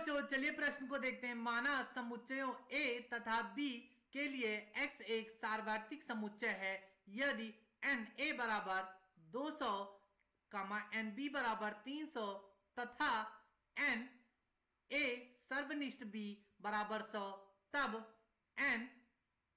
बच्चों चलिए प्रश्न को देखते हैं। माना समुच्चयों a तथा b के लिए x एक सार्वत्रिक समुच्चय है यदि n a बराबर 200, n b बराबर 300 तथा n a सर्वनिष्ठ b बराबर 100, तब n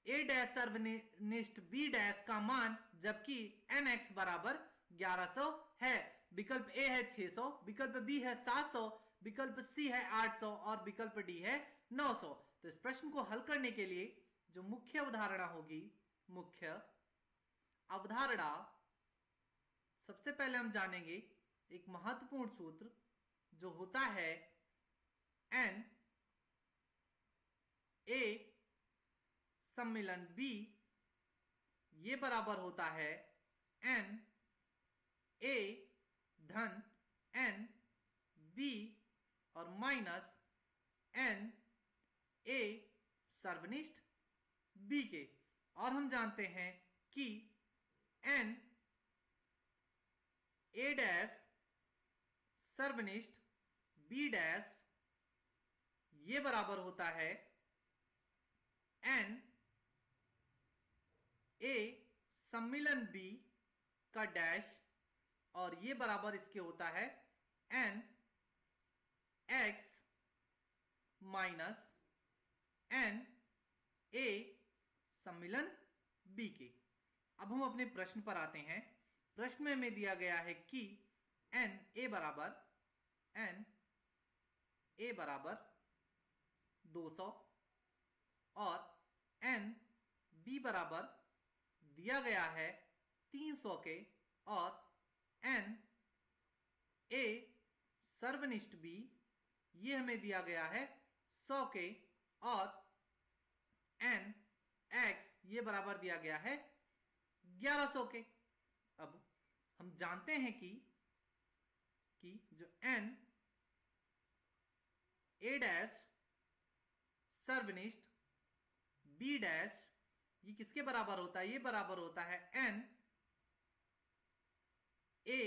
a डैश सर्वनिष्ठ b डैश का मान जबकि nx बराबर 1100 है। विकल्प a है 600, विकल्प b है 700, विकल्प सी है 800 और विकल्प डी है 900। तो इस प्रश्न को हल करने के लिए जो मुख्य अवधारणा होगी, मुख्य अवधारणा सबसे पहले हम जानेंगे एक महत्वपूर्ण सूत्र जो होता है एन ए सम्मिलन बी ये बराबर होता है एन ए धन एन बी और माइनस एन ए सर्वनिष्ठ बी के। और हम जानते हैं कि एन ए डैश सर्वनिष्ठ बी डैश ये बराबर होता है एन ए सम्मिलन बी का डैश और ये बराबर इसके होता है n X minus n A सम्मिलन बी के। अब हम अपने प्रश्न पर आते हैं। प्रश्न में हमें दिया गया है कि एन ए बराबर 200 और एन बी बराबर दिया गया है 300 के और एन ए सर्वनिष्ठ बी ये हमें दिया गया है 100 के और एन एक्स ये बराबर दिया गया है 1100 के। अब हम जानते हैं कि जो एन ए डैश सर्वनिष्ठ बी डैश ये किसके बराबर होता है? ये बराबर होता है एन ए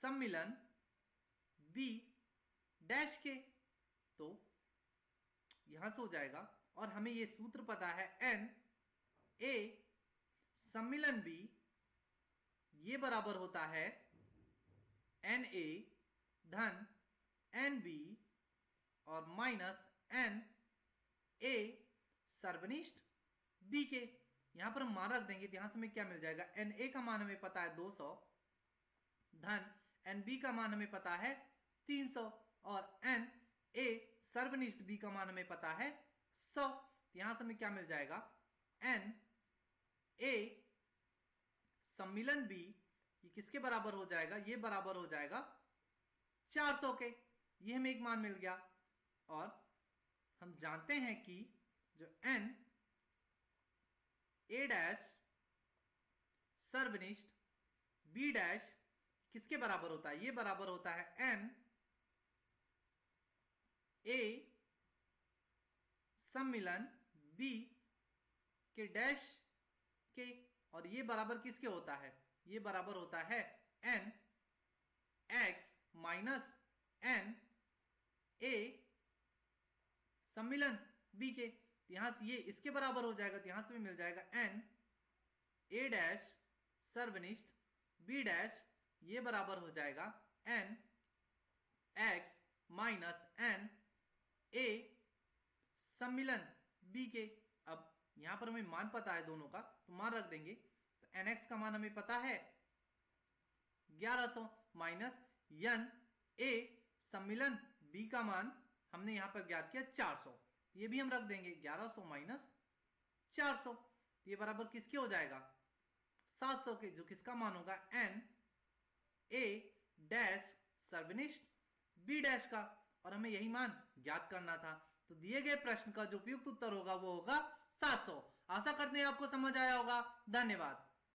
सम्मिलन बी डैश के। तो यहां से हो जाएगा और हमें यह सूत्र पता है एन ए सम्मिलन बी ये बराबर होता है एन ए धन एन बी और माइनस एन ए सर्वनिष्ठ बी के। यहां पर हम मान रख देंगे तो यहां से हमें क्या मिल जाएगा? एन ए का मान हमें पता है 200 धन एन बी का मान हमें पता है 300 और एन ए सर्वनिष्ठ बी का मान हमें पता है 100। तो यहां से हमें क्या मिल जाएगा? एन ए सम्मिलन बी ये किसके बराबर हो जाएगा? ये बराबर हो जाएगा 400 के। ये हमें एक मान मिल गया और हम जानते हैं कि जो एन ए डैश सर्वनिष्ठ बी डैश किसके बराबर होता है? ये बराबर होता है एन ए सम्मिलन बी के डैश के और ये बराबर किसके होता है? ये बराबर होता है n X minus n A सम्मिलन बी के। यहां से ये इसके बराबर हो जाएगा तो यहां से भी मिल जाएगा एन ए डैश सर्वनिष्ठ बी डैश ये बराबर हो जाएगा n X minus n A सम्मिलन बी के। अब यहां पर हमें मान पता है दोनों का तो मान रख देंगे। तो एन एक्स का मान हमें पता है 1100 माइनस एन ए सम्मिलन बी का मान हमने यहां पर ज्ञात किया 400। ये भी हम रख देंगे 1100 माइनस 400 ये बराबर किसके हो जाएगा? 700 के, जो किसका मान होगा? एन ए डैश सर्वनिष्ठ बी डैश का। और हमें यही मान ज्ञात करना था। तो दिए गए प्रश्न का जो उपयुक्त उत्तर होगा वो होगा 700। आशा करते हैं आपको समझ आया होगा। धन्यवाद।